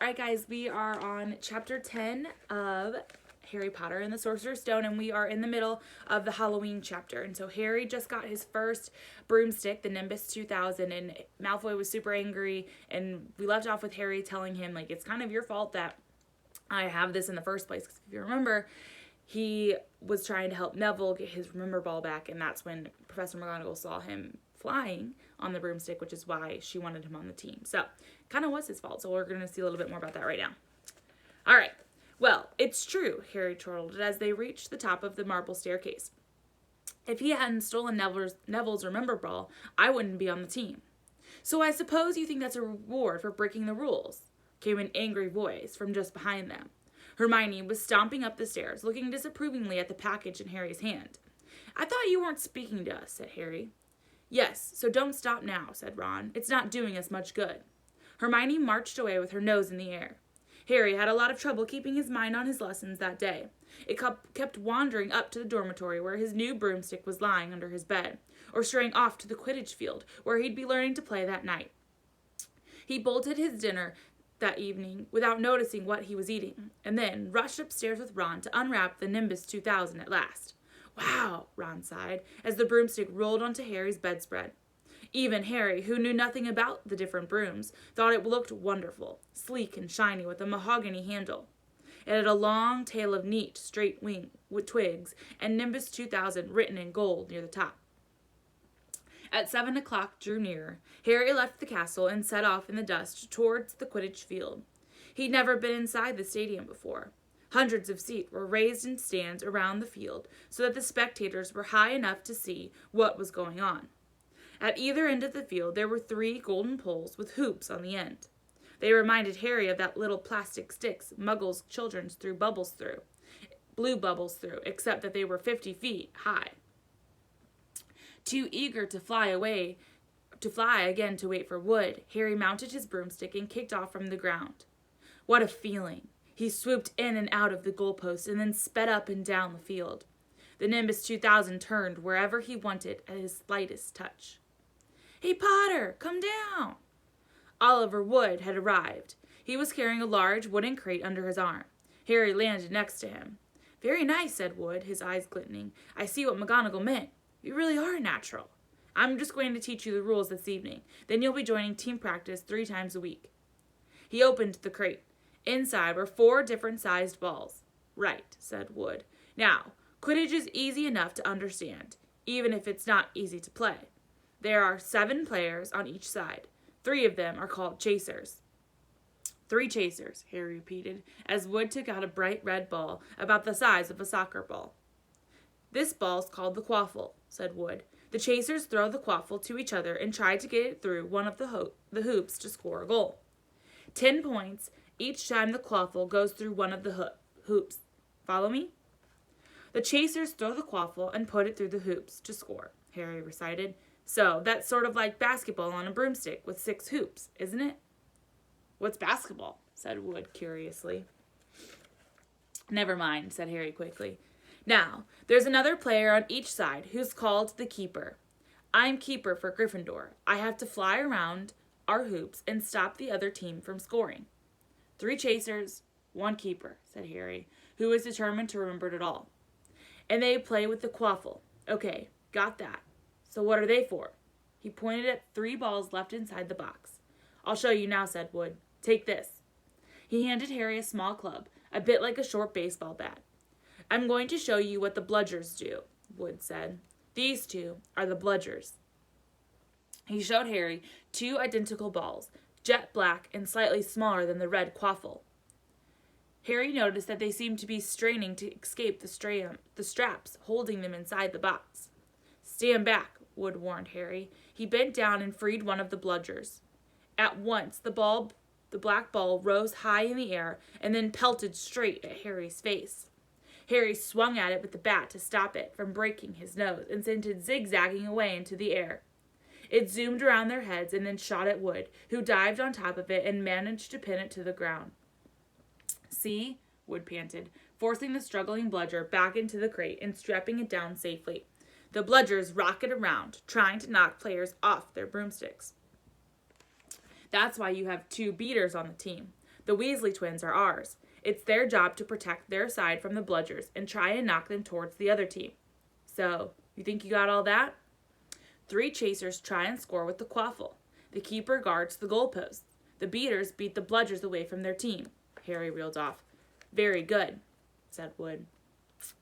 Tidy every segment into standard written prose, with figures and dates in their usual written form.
All right, guys, we are on chapter 10 of Harry Potter and the Sorcerer's Stone, and we are in the middle of the Halloween chapter. And so Harry just got his first broomstick, the Nimbus 2000, and Malfoy was super angry, and we left off with Harry telling him, like, it's kind of your fault that I have this in the first place. Because if you remember, he was trying to help Neville get his Remember Ball back, and that's when Professor McGonagall saw him flying on the broomstick, which is why she wanted him on the team. So, kind of was his fault. So we're going to see a little bit more about that right now. All right. Well, it's true, Harry chortled as they reached the top of the marble staircase. If he hadn't stolen Neville's Remember Ball, I wouldn't be on the team. So I suppose you think that's a reward for breaking the rules, came an angry voice from just behind them. Hermione was stomping up the stairs, looking disapprovingly at the package in Harry's hand. I thought you weren't speaking to us, said Harry. Yes, so don't stop now, said Ron. It's not doing us much good. Hermione marched away with her nose in the air. Harry had a lot of trouble keeping his mind on his lessons that day. It kept wandering up to the dormitory where his new broomstick was lying under his bed, or straying off to the Quidditch field where he'd be learning to play that night. He bolted his dinner that evening without noticing what he was eating, and then rushed upstairs with Ron to unwrap the Nimbus 2000 at last. Wow, Ron sighed, as the broomstick rolled onto Harry's bedspread. Even Harry, who knew nothing about the different brooms, thought it looked wonderful, sleek and shiny with a mahogany handle. It had a long tail of neat, straight twigs, and Nimbus 2000 written in gold near the top. At 7 o'clock drew nearer. Harry left the castle and set off in the dust towards the Quidditch field. He'd never been inside the stadium before. Hundreds of seats were raised in stands around the field so that the spectators were high enough to see what was going on. At either end of the field there were 3 golden poles with hoops on the end. They reminded Harry of that little plastic sticks Muggles children threw blue bubbles through, except that they were 50 feet high. Too eager to fly again to wait for Wood, Harry mounted his broomstick and kicked off from the ground. What a feeling! He swooped in and out of the goalpost and then sped up and down the field. The Nimbus 2000 turned wherever he wanted at his slightest touch. Hey, Potter, come down! Oliver Wood had arrived. He was carrying a large wooden crate under his arm. Harry landed next to him. Very nice, said Wood, his eyes glistening. I see what McGonagall meant. You really are natural. I'm just going to teach you the rules this evening. Then you'll be joining team practice 3 times a week. He opened the crate. Inside were 4 different-sized balls. Right, said Wood. Now, Quidditch is easy enough to understand, even if it's not easy to play. There are 7 players on each side. 3 of them are called chasers. 3 chasers, Harry repeated, as Wood took out a bright red ball about the size of a soccer ball. This ball's called the quaffle, said Wood. The chasers throw the quaffle to each other and try to get it through one of the hoops to score a goal. 10 points each time the quaffle goes through one of the hoops. Follow me? The chasers throw the quaffle and put it through the hoops to score, Harry recited. So, that's sort of like basketball on a broomstick with 6 hoops, isn't it? What's basketball? Said Wood curiously. Never mind, said Harry quickly. Now, there's another player on each side who's called the keeper. I'm keeper for Gryffindor. I have to fly around our hoops and stop the other team from scoring. 3 chasers, 1 keeper, said Harry, who was determined to remember it all. And they play with the quaffle. Okay, got that. So what are they for? He pointed at 3 balls left inside the box. I'll show you now, said Wood. Take this. He handed Harry a small club, a bit like a short baseball bat. I'm going to show you what the bludgers do, Wood said. These 2 are the bludgers. He showed Harry 2 identical balls, jet black and slightly smaller than the red quaffle. Harry noticed that they seemed to be straining to escape the straps holding them inside the box. Stand back, Wood warned Harry. He bent down and freed one of the bludgers. At once, the black ball rose high in the air and then pelted straight at Harry's face. Harry swung at it with the bat to stop it from breaking his nose and sent it zigzagging away into the air. It zoomed around their heads and then shot at Wood, who dived on top of it and managed to pin it to the ground. See? Wood panted, forcing the struggling bludger back into the crate and strapping it down safely. The bludgers rocketed around, trying to knock players off their broomsticks. That's why you have 2 beaters on the team. The Weasley twins are ours. It's their job to protect their side from the bludgers and try and knock them towards the other team. So, you think you got all that? 3 chasers try and score with the quaffle. The keeper guards the goalposts. The beaters beat the bludgers away from their team. Harry reeled off. Very good, said Wood.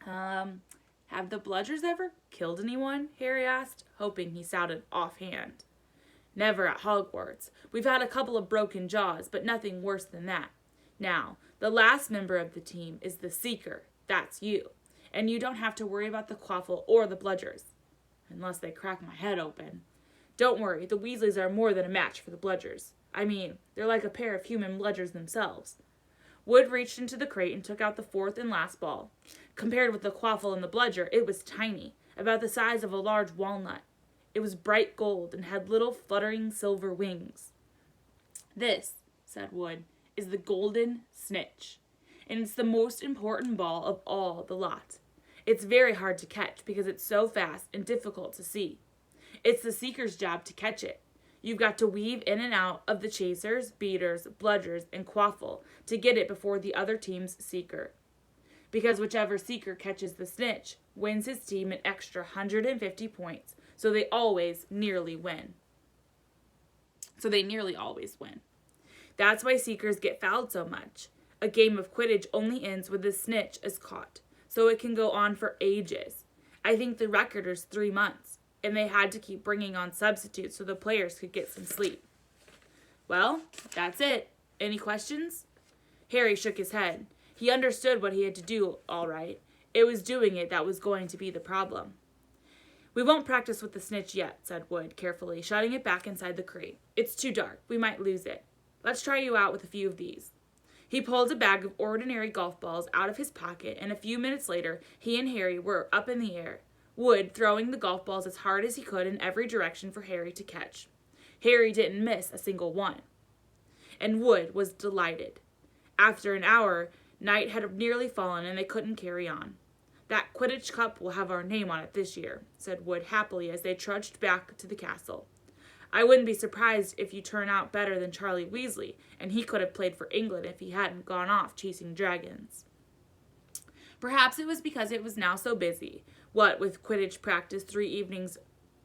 Have the bludgers ever killed anyone? Harry asked, hoping he sounded offhand. Never at Hogwarts. We've had a couple of broken jaws, but nothing worse than that. Now, the last member of the team is the Seeker. That's you. And you don't have to worry about the quaffle or the bludgers. Unless they crack my head open. Don't worry, the Weasleys are more than a match for the bludgers. I mean, they're like a pair of human bludgers themselves. Wood reached into the crate and took out the 4th and last ball. Compared with the quaffle and the bludger, it was tiny, about the size of a large walnut. It was bright gold and had little fluttering silver wings. This, said Wood, is the golden snitch, and it's the most important ball of all the lot. It's very hard to catch because it's so fast and difficult to see. It's the Seeker's job to catch it. You've got to weave in and out of the chasers, beaters, bludgers, and quaffle to get it before the other team's Seeker. Because whichever Seeker catches the snitch wins his team an extra 150 points, so they nearly always win. That's why Seekers get fouled so much. A game of Quidditch only ends when the snitch is caught, so it can go on for ages. I think the record is 3 months, and they had to keep bringing on substitutes so the players could get some sleep. Well, that's it. Any questions? Harry shook his head. He understood what he had to do, all right. It was doing it that was going to be the problem. We won't practice with the snitch yet, said Wood, carefully, shutting it back inside the crate. It's too dark. We might lose it. Let's try you out with a few of these. He pulled a bag of ordinary golf balls out of his pocket, and a few minutes later, he and Harry were up in the air, Wood throwing the golf balls as hard as he could in every direction for Harry to catch. Harry didn't miss a single one. And Wood was delighted. After an hour, night had nearly fallen and they couldn't carry on. That Quidditch Cup will have our name on it this year, said Wood happily as they trudged back to the castle. I wouldn't be surprised if you turn out better than Charlie Weasley, and he could have played for England if he hadn't gone off chasing dragons. Perhaps it was because it was now so busy, what with Quidditch practice 3 evenings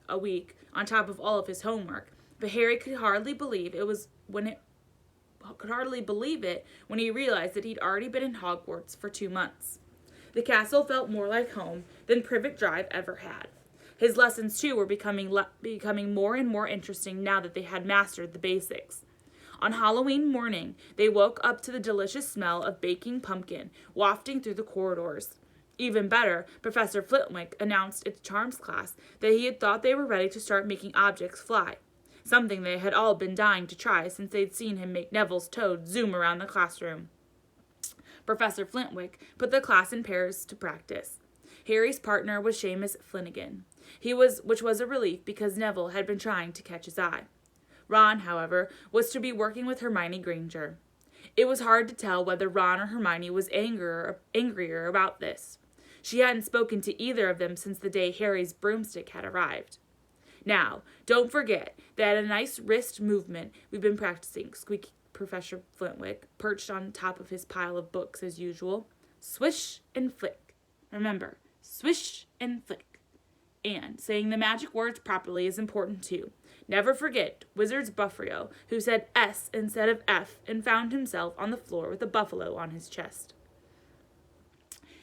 a week on top of all of his homework, but Harry could hardly believe it when he realized that he'd already been in Hogwarts for 2 months. The castle felt more like home than Privet Drive ever had. His lessons, too, were becoming more and more interesting now that they had mastered the basics. On Halloween morning, they woke up to the delicious smell of baking pumpkin wafting through the corridors. Even better, Professor Flitwick announced at Charms class that he had thought they were ready to start making objects fly, something they had all been dying to try since they'd seen him make Neville's toad zoom around the classroom. Professor Flitwick put the class in pairs to practice. Harry's partner was Seamus Finnegan, which was a relief because Neville had been trying to catch his eye. Ron, however, was to be working with Hermione Granger. It was hard to tell whether Ron or Hermione was angrier about this. She hadn't spoken to either of them since the day Harry's broomstick had arrived. Now, don't forget that a nice wrist movement we've been practicing, squeaked Professor Flitwick, perched on top of his pile of books as usual. Swish and flick. Remember, swish and flick. And saying the magic words properly is important too. Never forget Wizard's Buffrio, who said S instead of F and found himself on the floor with a buffalo on his chest.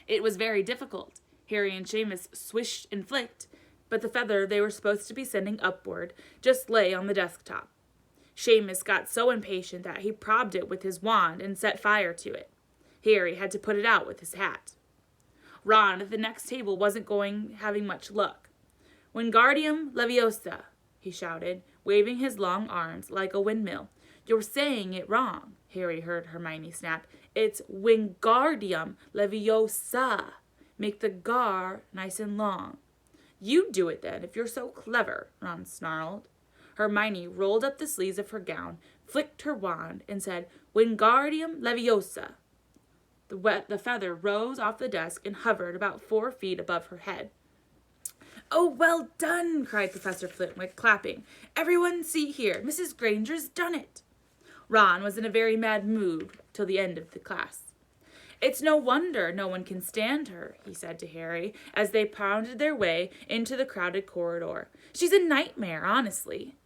It was very difficult. Harry and Seamus swished and flicked, but the feather they were supposed to be sending upward just lay on the desktop. Seamus got so impatient that he prodded it with his wand and set fire to it. Harry had to put it out with his hat. Ron at the next table wasn't having much luck. Wingardium Leviosa, he shouted, waving his long arms like a windmill. You're saying it wrong, Harry heard Hermione snap. It's Wingardium Leviosa. Make the gar nice and long. You do it then, if you're so clever, Ron snarled. Hermione rolled up the sleeves of her gown, flicked her wand, and said, Wingardium Leviosa. The feather rose off the desk and hovered about 4 feet above her head. Oh, well done, cried Professor Flitwick, clapping. Everyone see here, Mrs. Granger's done it. Ron was in a very mad mood till the end of the class. It's no wonder no one can stand her, he said to Harry as they pounded their way into the crowded corridor. She's a nightmare, honestly.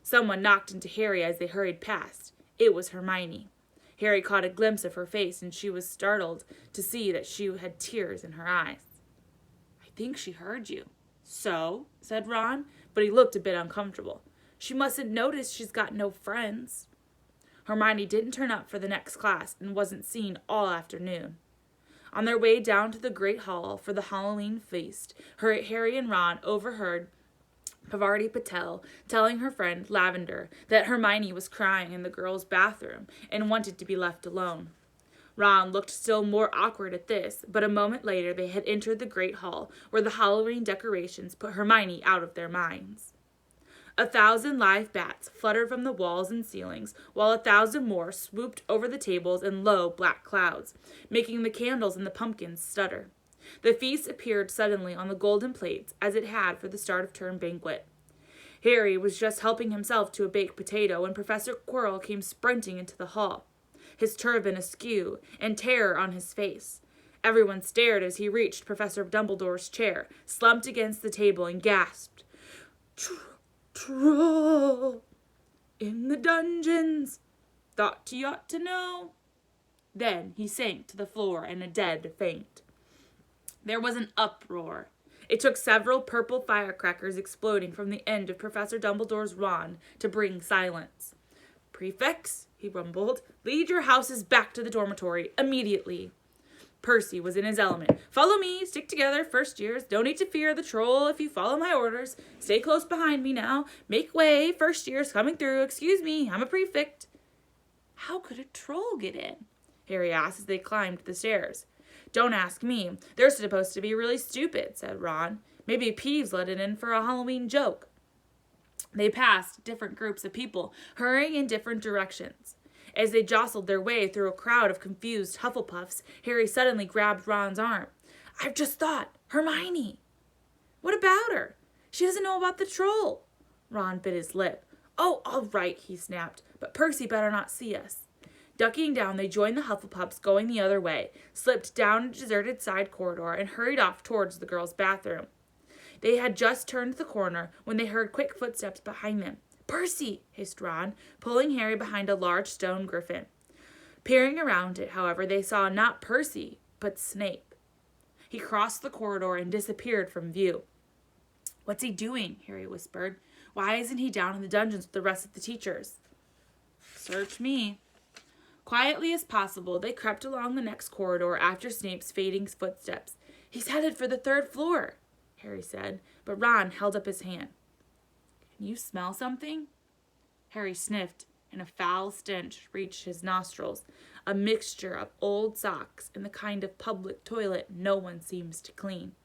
Someone knocked into Harry as they hurried past. It was Hermione. Harry caught a glimpse of her face, and she was startled to see that she had tears in her eyes. I think she heard you. So, said Ron, but he looked a bit uncomfortable. She mustn't notice she's got no friends. Hermione didn't turn up for the next class and wasn't seen all afternoon. On their way down to the great hall for the Halloween feast, Harry and Ron overheard Pavarti Patel telling her friend Lavender that Hermione was crying in the girls' bathroom and wanted to be left alone. Ron looked still more awkward at this, but a moment later they had entered the great hall where the Halloween decorations put Hermione out of their minds. 1,000 live bats fluttered from the walls and ceilings, while 1,000 more swooped over the tables in low black clouds, making the candles and the pumpkins stutter. The feast appeared suddenly on the golden plates, as it had for the start-of-term banquet. Harry was just helping himself to a baked potato when Professor Quirrell came sprinting into the hall, his turban askew and terror on his face. Everyone stared as he reached Professor Dumbledore's chair, slumped against the table, and gasped, "Troll in the dungeons. Thought you ought to know." Then he sank to the floor in a dead faint. There was an uproar. It took several purple firecrackers exploding from the end of Professor Dumbledore's wand to bring silence. "Prefects," he rumbled, "lead your houses back to the dormitory immediately." Percy was in his element. "Follow me, stick together, first years. Don't need to fear the troll if you follow my orders. Stay close behind me now. Make way, first years coming through. Excuse me, I'm a prefect." "How could a troll get in?" Harry asked as they climbed the stairs. "Don't ask me. They're supposed to be really stupid," said Ron. "Maybe Peeves let it in for a Halloween joke." They passed different groups of people, hurrying in different directions. As they jostled their way through a crowd of confused Hufflepuffs, Harry suddenly grabbed Ron's arm. "I've just thought. Hermione!" "What about her?" "She doesn't know about the troll." Ron bit his lip. "Oh, all right," he snapped, "but Percy better not see us." Ducking down, they joined the Hufflepuffs going the other way, slipped down a deserted side corridor, and hurried off towards the girls' bathroom. They had just turned the corner when they heard quick footsteps behind them. "Percy!" hissed Ron, pulling Harry behind a large stone griffin. Peering around it, however, they saw not Percy, but Snape. He crossed the corridor and disappeared from view. "What's he doing?" Harry whispered. "Why isn't he down in the dungeons with the rest of the teachers?" "Search me." Quietly as possible, they crept along the next corridor after Snape's fading footsteps. "He's headed for the 3rd floor," Harry said, but Ron held up his hand. "Can you smell something?" Harry sniffed, and a foul stench reached his nostrils, a mixture of old socks and the kind of public toilet no one seems to clean.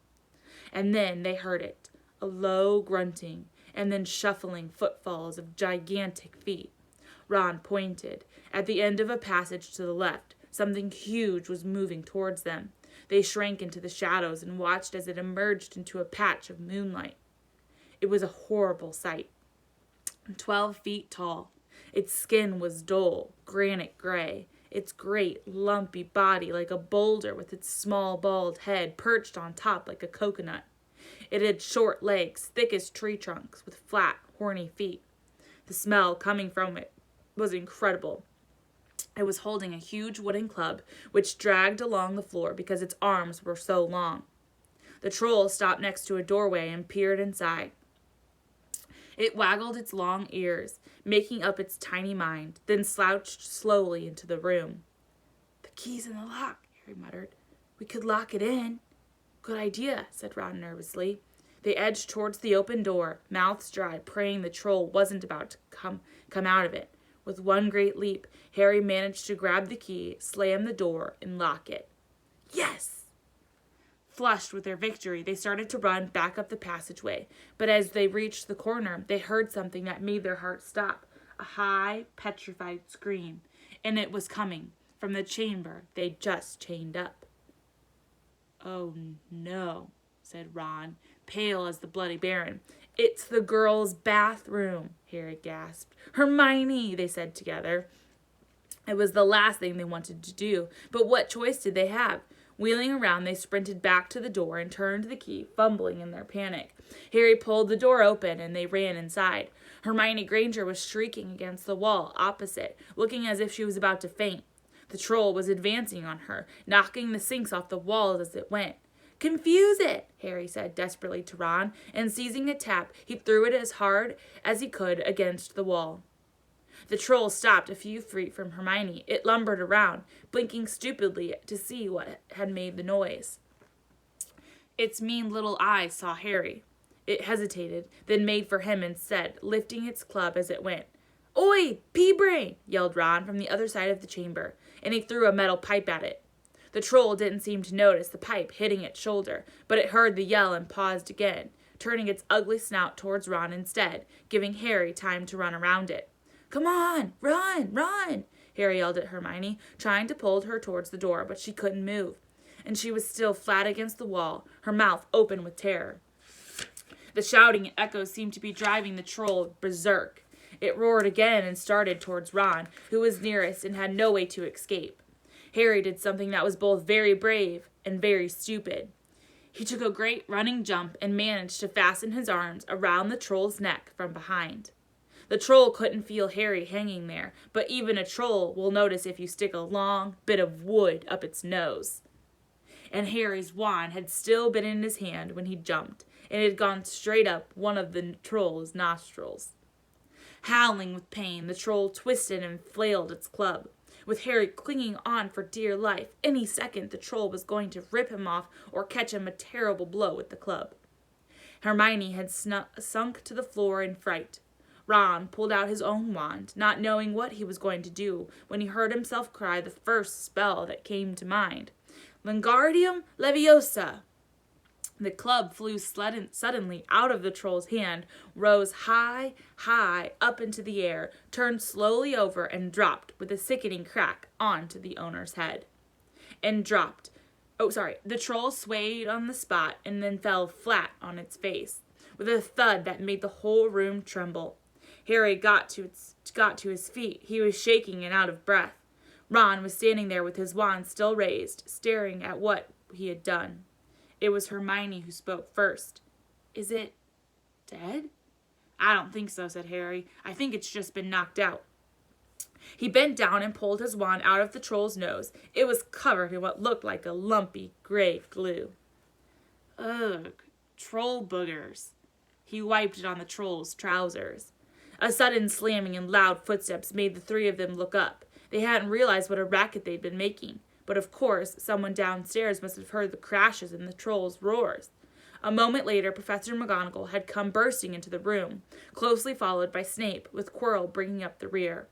And then they heard it, a low grunting, and then shuffling footfalls of gigantic feet. Ron pointed. At the end of a passage to the left, something huge was moving towards them. They shrank into the shadows and watched as it emerged into a patch of moonlight. It was a horrible sight. 12 feet tall. Its skin was dull, granite gray. Its great, lumpy body like a boulder with its small, bald head perched on top like a coconut. It had short legs, thick as tree trunks, with flat, horny feet. The smell coming from it was incredible. It was holding a huge wooden club, which dragged along the floor because its arms were so long. The troll stopped next to a doorway and peered inside. It waggled its long ears, making up its tiny mind, then slouched slowly into the room. "The key's in the lock," Harry muttered. "We could lock it in." "Good idea," said Ron nervously. They edged towards the open door, mouths dry, praying the troll wasn't about to come out of it. With one great leap, Harry managed to grab the key, slam the door, and lock it. Yes! Flushed with their victory, they started to run back up the passageway, but as they reached the corner, they heard something that made their hearts stop, a high, petrified scream, and it was coming from the chamber they'd just chained up. "Oh, no," said Ron, pale as the Bloody Baron. "It's the girls' bathroom," Harry gasped. "Hermione," they said together. It was the last thing they wanted to do, but what choice did they have? Wheeling around, they sprinted back to the door and turned the key, fumbling in their panic. Harry pulled the door open, and they ran inside. Hermione Granger was shrieking against the wall opposite, looking as if she was about to faint. The troll was advancing on her, knocking the sinks off the walls as it went. "Confuse it," Harry said desperately to Ron, and seizing a tap, he threw it as hard as he could against the wall. The troll stopped a few feet from Hermione. It lumbered around, blinking stupidly to see what had made the noise. Its mean little eyes saw Harry. It hesitated, then made for him instead, lifting its club as it went. "Oi, pea-brain!" yelled Ron from the other side of the chamber, and he threw a metal pipe at it. The troll didn't seem to notice the pipe hitting its shoulder, but it heard the yell and paused again, turning its ugly snout towards Ron instead, giving Harry time to run around it. "Come on, run, run!" Harry yelled at Hermione, trying to pull her towards the door, but she couldn't move, and she was still flat against the wall, her mouth open with terror. The shouting and echoes seemed to be driving the troll berserk. It roared again and started towards Ron, who was nearest and had no way to escape. Harry did something that was both very brave and very stupid. He took a great running jump and managed to fasten his arms around the troll's neck from behind. The troll couldn't feel Harry hanging there, but even a troll will notice if you stick a long bit of wood up its nose. And Harry's wand had still been in his hand when he jumped, and it had gone straight up one of the troll's nostrils. Howling with pain, the troll twisted and flailed its club. With Harry clinging on for dear life, any second the troll was going to rip him off or catch him a terrible blow with the club. Hermione had sunk to the floor in fright. Ron pulled out his own wand, not knowing what he was going to do, when he heard himself cry the first spell that came to mind. "Wingardium Leviosa!" The club flew suddenly out of the troll's hand, rose high, high up into the air, turned slowly over, and dropped with a sickening crack onto the owner's head. The troll swayed on the spot and then fell flat on its face, with a thud that made the whole room tremble. Harry got to his feet. He was shaking and out of breath. Ron was standing there with his wand still raised, staring at what he had done. It was Hermione who spoke first. "Is it dead?" "I don't think so," said Harry. "I think it's just been knocked out." He bent down and pulled his wand out of the troll's nose. It was covered in what looked like a lumpy gray glue. "Ugh, troll boogers." He wiped it on the troll's trousers. A sudden slamming and loud footsteps made the three of them look up. They hadn't realized what a racket they'd been making. But of course, someone downstairs must have heard the crashes and the troll's roars. A moment later, Professor McGonagall had come bursting into the room, closely followed by Snape, with Quirrell bringing up the rear.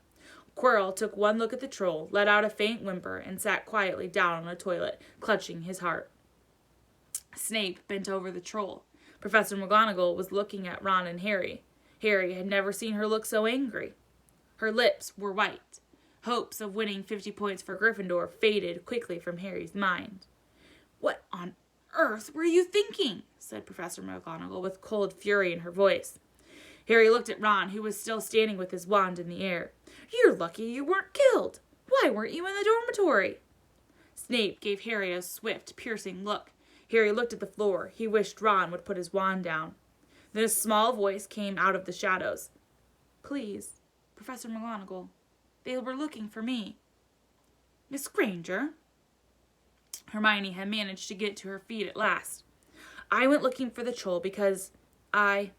Quirrell took one look at the troll, let out a faint whimper, and sat quietly down on a toilet, clutching his heart. Snape bent over the troll. Professor McGonagall was looking at Ron and Harry. Harry had never seen her look so angry. Her lips were white. Hopes of winning 50 points for Gryffindor faded quickly from Harry's mind. "What on earth were you thinking?" said Professor McGonagall with cold fury in her voice. Harry looked at Ron, who was still standing with his wand in the air. "You're lucky you weren't killed. Why weren't you in the dormitory?" Snape gave Harry a swift, piercing look. Harry looked at the floor. He wished Ron would put his wand down. Then a small voice came out of the shadows. "Please, Professor McGonagall. They were looking for me." "Miss Granger?" Hermione had managed to get to her feet at last. "I went looking for the troll because I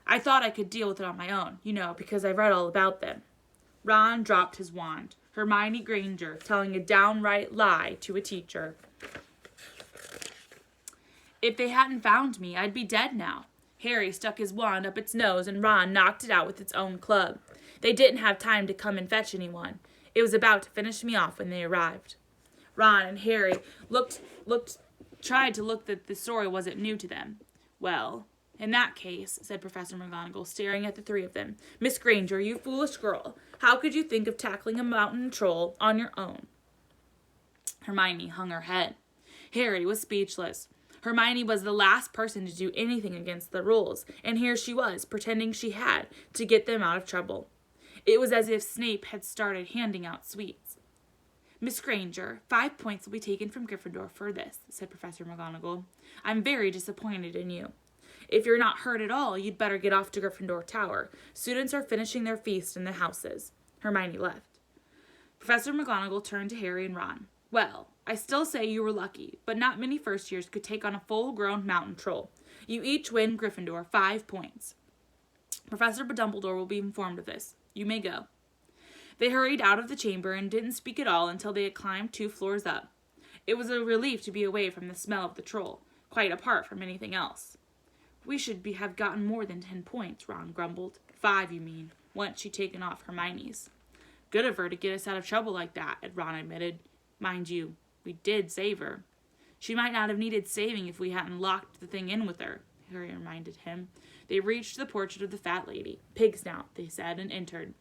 thought I could deal with it on my own, because I read all about them." Ron dropped his wand. Hermione Granger telling a downright lie to a teacher. "If they hadn't found me, I'd be dead now." Harry stuck his wand up its nose and Ron knocked it out with its own club. They didn't have time to come and fetch anyone. It was about to finish me off when they arrived. Ron and Harry tried to look that the story wasn't new to them. "Well, in that case," said Professor McGonagall, staring at the three of them, "Miss Granger, you foolish girl, how could you think of tackling a mountain troll on your own?" Hermione hung her head. Harry was speechless. Hermione was the last person to do anything against the rules, and here she was, pretending she had, to get them out of trouble. It was as if Snape had started handing out sweets. Miss Granger, 5 points will be taken from Gryffindor for this, said Professor McGonagall. I'm very disappointed in you. If you're not hurt at all, you'd better get off to Gryffindor Tower. Students are finishing their feast in the houses. Hermione left. Professor McGonagall turned to Harry and Ron. Well, I still say you were lucky, but not many first years could take on a full-grown mountain troll. You each win Gryffindor 5 points. Professor Dumbledore will be informed of this. You may go. They hurried out of the chamber and didn't speak at all until they had climbed 2 floors up. It was a relief to be away from the smell of the troll, quite apart from anything else. We should have gotten more than 10 points, Ron grumbled. 5, you mean, once she'd taken off Hermione's. Good of her to get us out of trouble like that, Ron admitted. Mind you, we did save her. She might not have needed saving if we hadn't locked the thing in with her, Harry reminded him. They reached the portrait of the fat lady. Pig snout, they said, and entered.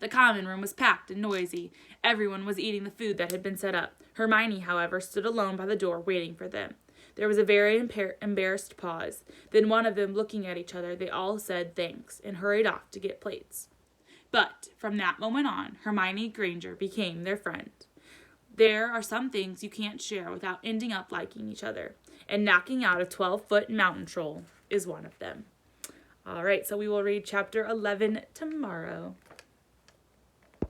The common room was packed and noisy. Everyone was eating the food that had been set up. Hermione, however, stood alone by the door waiting for them. There was a very embarrassed pause. Then one of them, looking at each other, they all said thanks and hurried off to get plates. But from that moment on, Hermione Granger became their friend. There are some things you can't share without ending up liking each other, and knocking out a 12-foot mountain troll is one of them. All right, so we will read chapter 11 tomorrow.